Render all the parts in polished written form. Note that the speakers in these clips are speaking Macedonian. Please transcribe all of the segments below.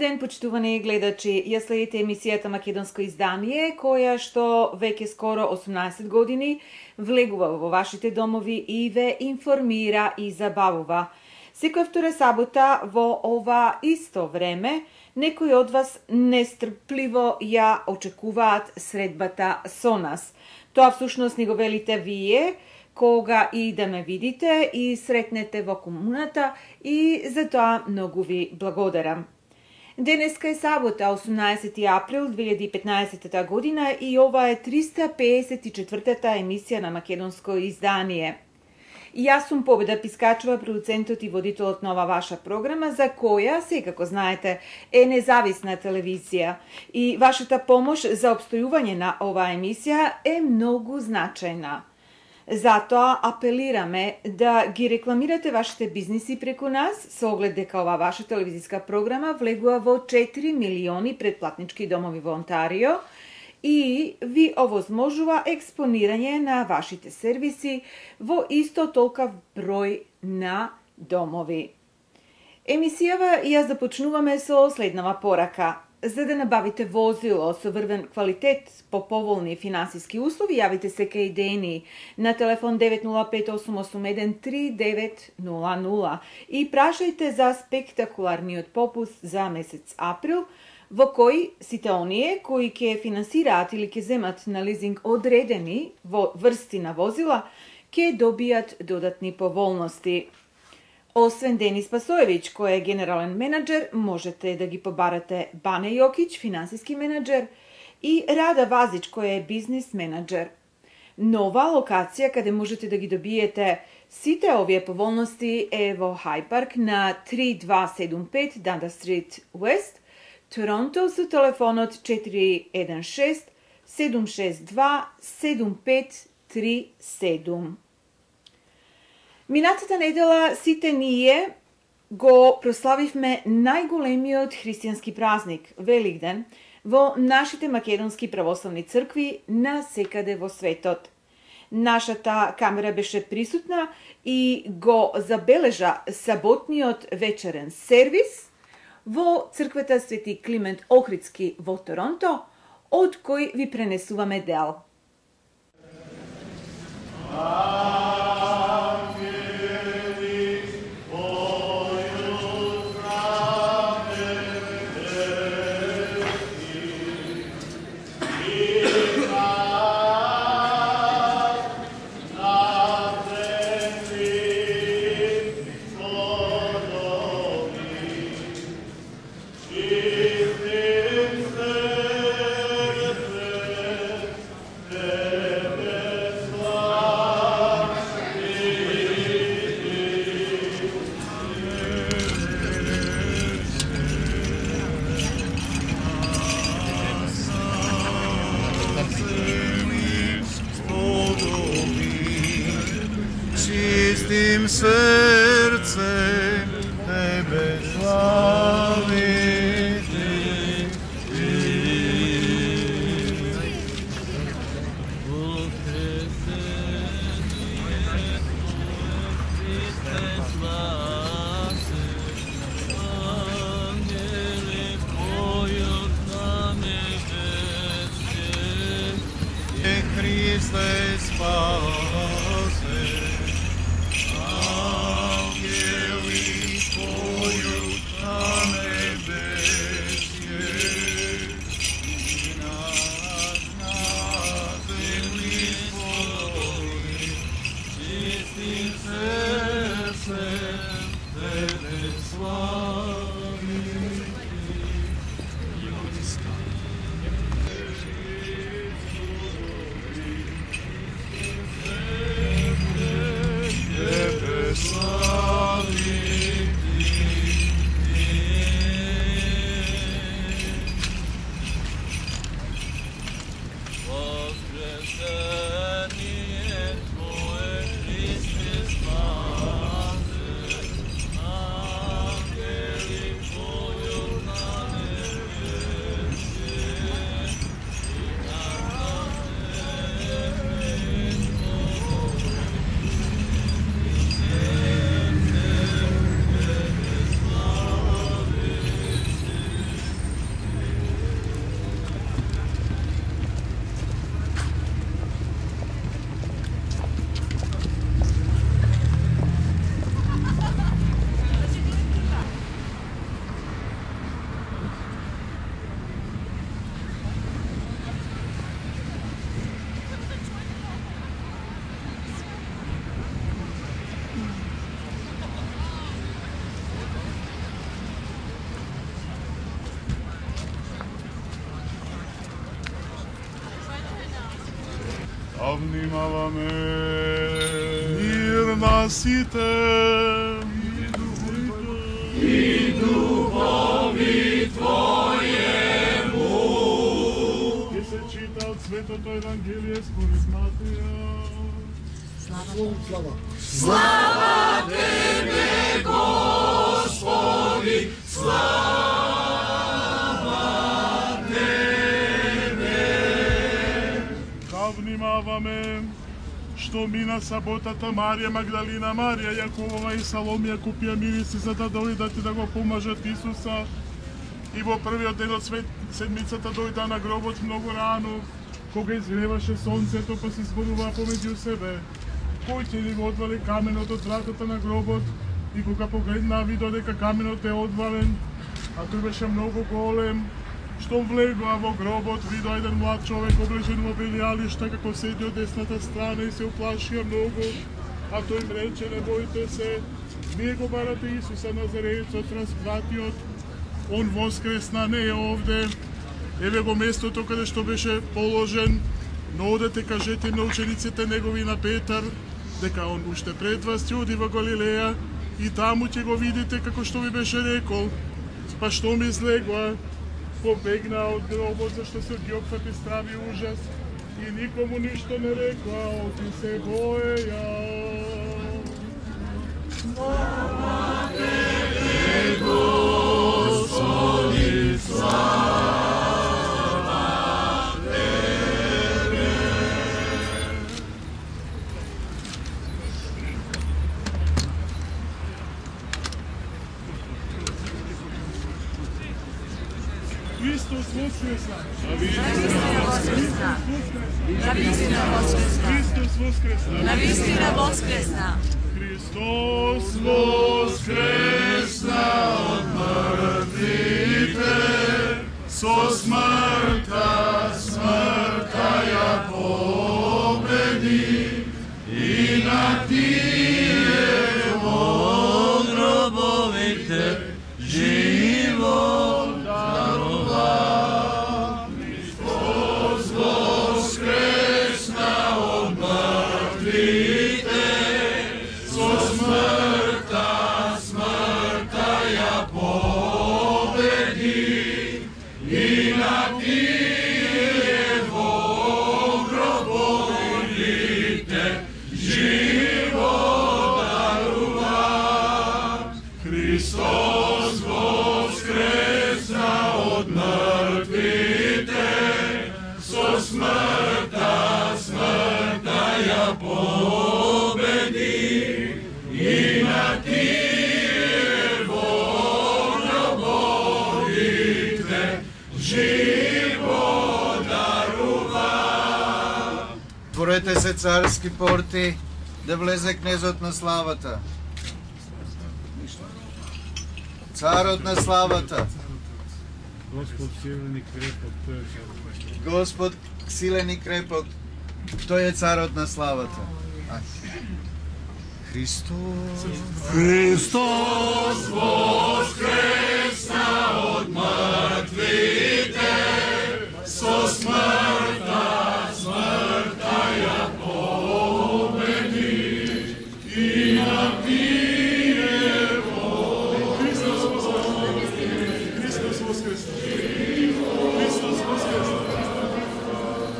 ден, почитувани гледачи. Ја следите емисијата Македонско издание, која што веќе скоро 18 години влегува во вашите домови и ве информира и забавува. Секоја втора сабота во ова исто време, некои од вас нестрпливо ја очекуваат средбата со нас. Тоа всушност ни го велите вие, кога и да ме видите и сретнете во комуната, и за тоа многу ви благодарам. Денеска е сабота, 18 април 2015 година, и ова е 354-та емисија на Македонско издание. И јас сум Победа Пискачова, продуцентот и водителот на ова ваша програма, за која, секако знаете, е независна телевизија. И вашата помош за обстојување на оваа емисија е многу значајна. Затоа апелираме да ги рекламирате вашите бизниси преку нас, со оглед дека ова ваша телевизиска програма влегува во 4 милиони предплатнички домови во Онтарио и ви овозможува експонирање на вашите сервиси во исто толков број на домови. Емисијава ја започнуваме со следнава порака. За да набавите возило со врвен квалитет по поволни финансиски услови, јавите се кај Дени на телефон 905-881-3900 и прашајте за спектакуларниот попуст за месец април, во кој сите оние кои ќе финансираат или ќе земат на лизинг одредени врсти на возила, ќе добијат додатни поволности. Освен Денис Пасоевиќ, кој е генерален менеджер, можете да ги побарате Бане Јокиć, финансиски менеджер, и Рада Вазиć, кој е бизнис менеджер. Нова локација каде можете да ги добиете сите овие поволности е во Хай Парк на 3275 Данда Стрит Уест, Торонто, со телефонот 416-762-7537. Минатата недела сите ние го прославивме најголемиот христијански празник, Великден, во нашите македонски православни цркви на секаде во светот. Нашата камера беше присутна и го забележа саботниот вечерен сервис во црквата Свети Климент Охридски во Торонто, од кој ви пренесуваме дел. Čistim srcem Tebe slaviti. Hriste spase. внимаваме. Мир на сите. И духови Твоему. И се чита от Светото Евангелие според Матея. Слава Тебе, Господи, слава Тебе. Ка внимаваме, што мина саботата Марија Магдалина, Марија Јаковова и Саломија купија мириси за да дојдат и да го помажат Исуса. И во првиот ден од седмицата дојда на гробот многу рано, кога изгреваше сонцето, па се зборуваа помеѓу себе. Кој ќе ли го одвали каменот од вратата на гробот? И кога погледнаа, видоа дека каменот е одвален, а тој беше многу голем. Штом влегоа во гробот, видоа еден млад човек облечен во бели алишта, како седи од десната страна и се уплашија многу. А тој им рече: не бојте се, вие го барате Исуса Назареецот, распратиот. Он воскресна, не е овде. Еве го местото каде што беше положен. Но одете, кажете на учениците негови, на Петар, дека он уште пред вас ќе оди во Галилеја и таму ќе го видите како што ви беше рекол. Па што ми излегоа, побегнаа од гробот, зашто се ги опфати страв и ужас и никому ништо не рекоа, оти се боеја. Слава Тебе, Господи, слава Тебе. Христос воскресна! Христос воскресна! Навистина воскресна! Христос воскресна од мртвите, со смртта ја победи и на тие во гробовите живот дарува. Христос воскресна од мртвите, со смртта ја победи и на тие во гробовите живот дарува. Христос воскресна од мртвите, со смртта ја победи и на тие во гробовите живот дарува. Отворете се, царски порти, да влезе кнезот на славата. Царот на славата. Господ силен и крепок, тој е царот. Господ силен и крепок, тој е царот на славата. Христос. Христос воскресна од мртвите, со смртта ја победи и на тие во... Христос воскресна! Христос воскресна! Христос воскресна!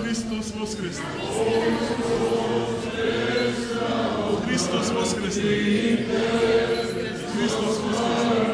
Христос воскресна! Христос воскресна! Христос воскресна!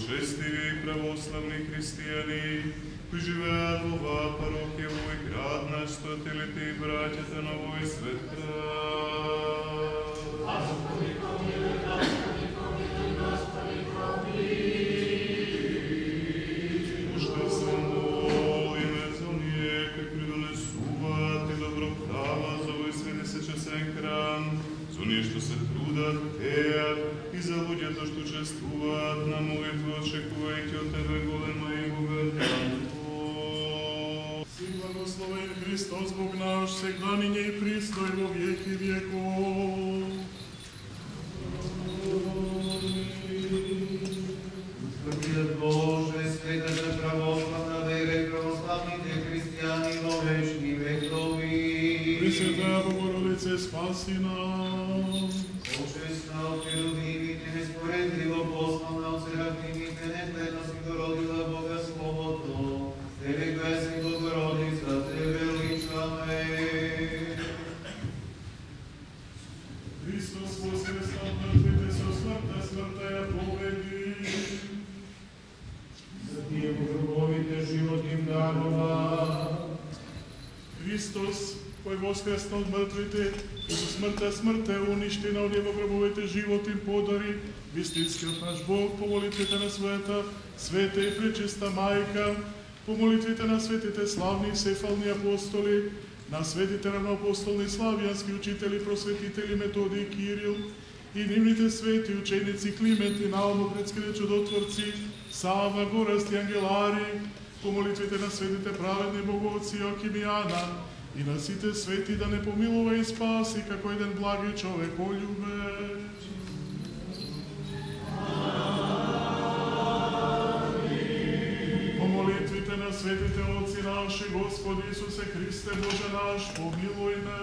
благочестиви и православни християни, кои живеат во оваа парохија, во овој град наш, стојателите и браќата на овој свет град. Уште се молиме за оние кои придонесуваат и добро прават за овој светесечесен храм, за оние што се трудат, теат и за луѓето што учествуваат на молитва, очекувајќи од Тебе голема и богата. Си благословен Христос Бог наш, сега ниње и присно и во веки веков. Господи Боже, светата православна вера и православните християни во вечни векови. Пресвета Богородице, спаси нас. Почесна од херувимите, неспоредливо послана од серафимите, нетледно си дородила Бога Словото. Тебе која си Богородица, Те величаме. Христос воскресна од мртвите, со смртта, смртта ја победи. За тие во гробовите живот им дарува. Христос, кој воскресна од мртвите, и со смртта смртта ја уништи, на оние во гробовите живот им подари. Вистинскиот наш Бог, по молитвите на својата света и пречиста Мајка, по молитвите на светите славни и сефални апостоли, на светите равноапостолни славјански учители, просветители Методи и Кирил, и нивните свети ученици Климент и Наумо, предските чудотворци, Сава, Гораст и Ангелари, по молитвите на светите праведни боговци Јоаким и Ана, и на сите свети да не помилува и спаси, како еден благи човек полюбе. По молитвите на светите Отци наши, Господи Исусе Христе, Боже наш, помилуј ме.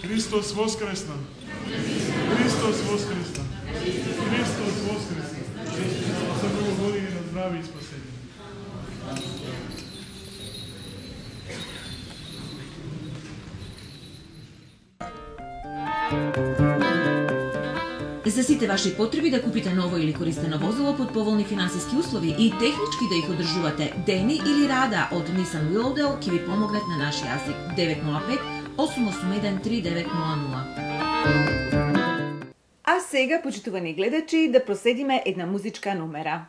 Христос воскресна! Христос воскресна! Христос воскресна! За много години на здраве и спасение. За сите ваши потреби да купите ново или користено возило под поволни финансиски услови и технички да их одржувате Дени или Рада од Nissan Willowdale ќе ви помогнат на наш јазик 905-881-3900. А сега, почитувани гледачи, да проследиме една музичка номера.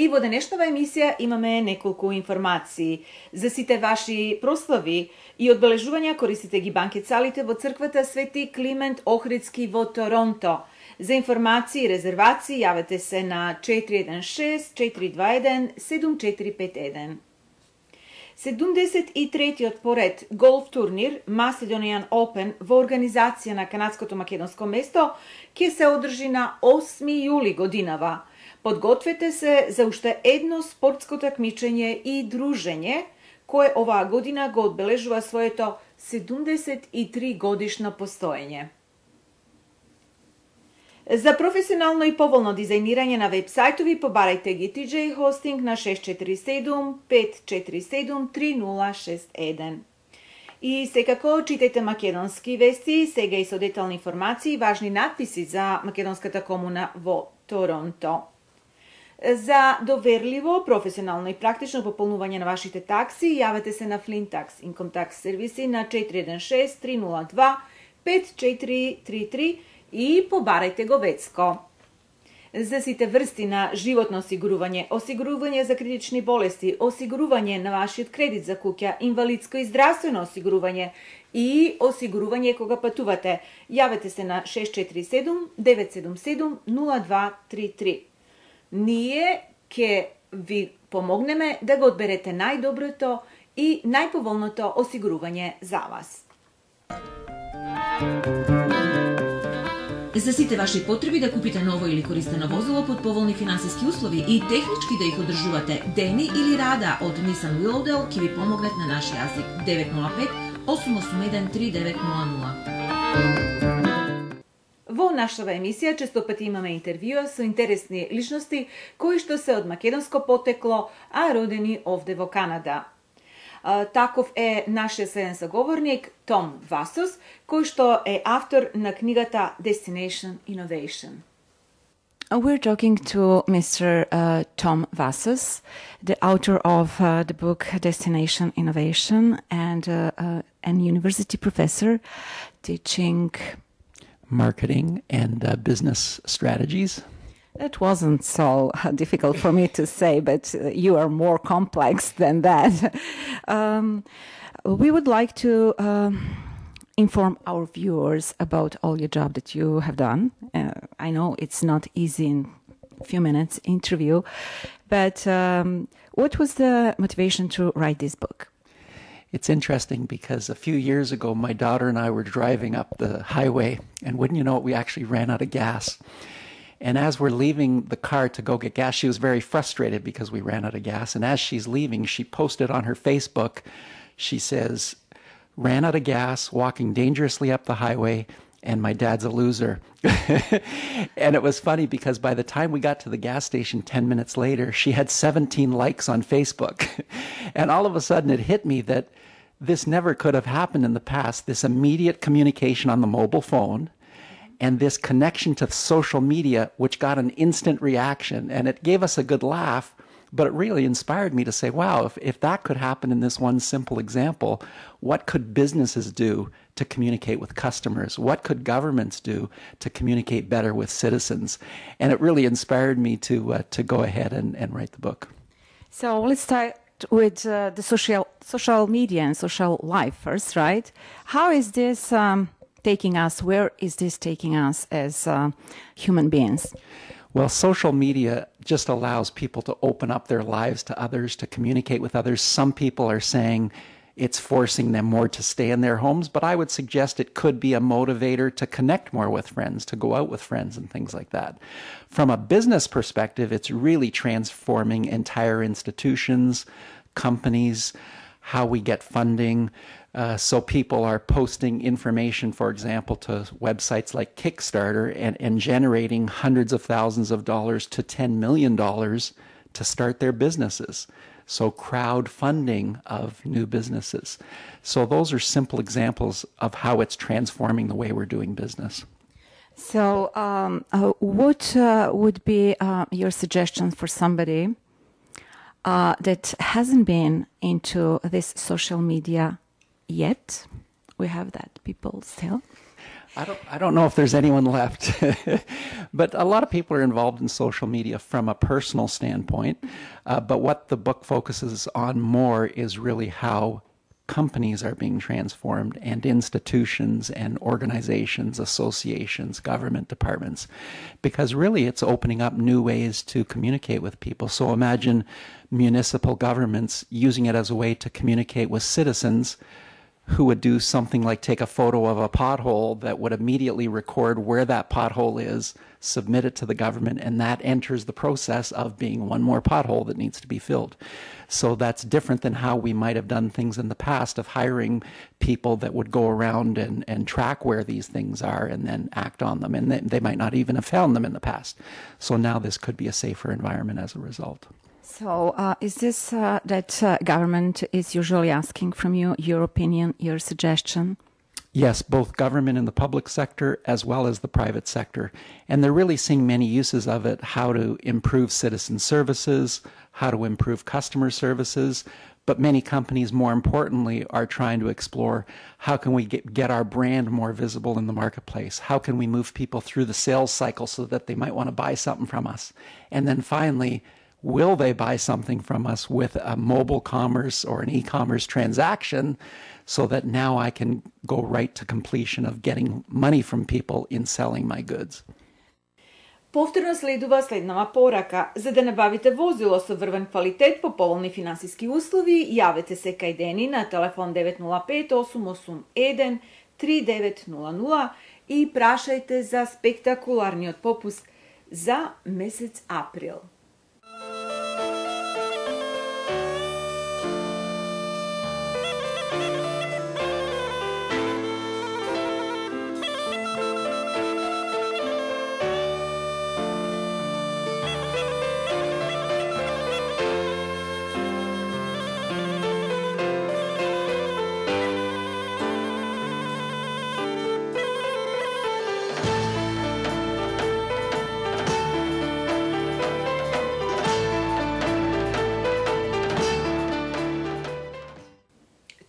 во денешнава емисија имаме неколку информации. За сите ваши прослави и одбележувања користите ги банкет-салите во црквата Свети Климент Охридски во Торонто. За информации и резервации јавете се на 416-421-7451. 73-тиот поред голф турнир Macedonian Open во организација на канадското македонско место ќе се одржи на 8 јули годинава. Подгответе се за уште едно спортско такмичење и дружење, кое оваа година го одбележува своето 73 годишно постоење. За професионално и поволно дизајнирање на веб-сајтови побарајте ги TJ Hosting на 647-547-3061. И секако читајте македонски вести, сега и со детални информации и важни надписи за македонската комуна во Торонто. За доверливо, професионално и практично пополнување на вашите такси, јавете се на Flintax Income Tax сервиси на 416-302-5433 и побарајте го ветско. За сите врсти на животно осигурување за критични болести, осигурување на вашиот кредит за куќа, инвалидско и здравствено осигурување и осигурување кога патувате, јавете се на 647-977-0233. Ние ќе ви помогнеме да го одберете најдоброто и најповолното осигурување за вас. За сите ваши потреби да купите ново или користено возило под поволни финансиски услови и технички да их одржувате, Дени или Рада од Nissan Willowdale ќе ви помогнат на наш јазик 905-881-3900. Во нашава емисија честопати имаме интервјуа со интересни личности кои што се од македонско потекло, а родени овде во Канада. Таков е нашиот следен заговорник Том Васос, кој што е автор на книгата Destination Innovation. We're talking to Mr. Tom Vassos, the author of the book Destination Innovation and an university professor teaching marketing and business strategies. It wasn't so difficult for me to say, but you are more complex than that. We would like to inform our viewers about all your job that you have done. I know it's not easy in a few minutes interview, but what was the motivation to write this book? It's interesting because a few years ago, my daughter and I were driving up the highway, and wouldn't you know it, we actually ran out of gas. And as we're leaving the car to go get gas, she was very frustrated because we ran out of gas. And as she's leaving, she posted on her Facebook, she says, "Ran out of gas, walking dangerously up the highway, and my dad's a loser." And it was funny because by the time we got to the gas station 10 minutes later, she had 17 likes on Facebook. And all of a sudden it hit me that this never could have happened in the past, this immediate communication on the mobile phone, and this connection to social media, which got an instant reaction. And it gave us a good laugh, but it really inspired me to say, wow, if that could happen in this one simple example, what could businesses do to communicate with customers? What could governments do to communicate better with citizens? And it really inspired me to go ahead and write the book. So let's start with the social media and social life first, right? How is this taking us? Where is this taking us as human beings? Well, social media just allows people to open up their lives to others, to communicate with others. Some people are saying it's forcing them more to stay in their homes, but I would suggest it could be a motivator to connect more with friends, to go out with friends and things like that. From a business perspective, it's really transforming entire institutions, companies, how we get funding. So people are posting information, for example, to websites like Kickstarter and generating hundreds of thousands of dollars to $10 million to start their businesses. So crowdfunding of new businesses. So those are simple examples of how it's transforming the way we're doing business. So what would be your suggestion for somebody that hasn't been into this social media yet? We have that people still. I don't know if there's anyone left, but a lot of people are involved in social media from a personal standpoint. But what the book focuses on more is really how companies are being transformed, and institutions and organizations, associations, government departments, because really it's opening up new ways to communicate with people. So imagine municipal governments using it as a way to communicate with citizens who would do something like take a photo of a pothole that would immediately record where that pothole is, submit it to the government, and that enters the process of being one more pothole that needs to be filled. So that's different than how we might have done things in the past of hiring people that would go around and track where these things are and then act on them. And they might not even have found them in the past. So now this could be a safer environment as a result. So is this that government is usually asking from you, your opinion, your suggestion? Yes, both government and the public sector as well as the private sector. And they're really seeing many uses of it, how to improve citizen services, how to improve customer services. But many companies, more importantly, are trying to explore how can we get our brand more visible in the marketplace? How can we move people through the sales cycle so that they might want to buy something from us? And then finally, will they buy something from us with a mobile commerce or an e-commerce transaction so that now I can go right to completion of getting money from people in selling my goods? Повторно следува следнава порака. За да набавите возило со врвен квалитет по поволни финансиски услови, јавете се кај Дени на телефон 905-881-3900 и прашајте за спектакуларниот попуст за месец април.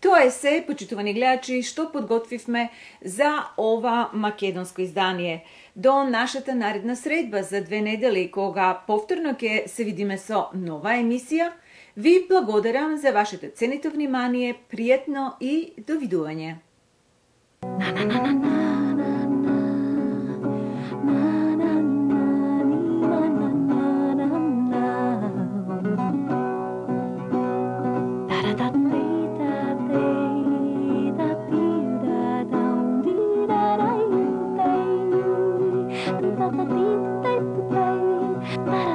Тоа е се, почитувани гледачи, што подготвивме за ова македонско издание. До нашата наредна средба за 2 недели, кога повторно ќе се видиме со нова емисија, ви благодарам за вашето ценито внимание, пријатно и довидување. Ba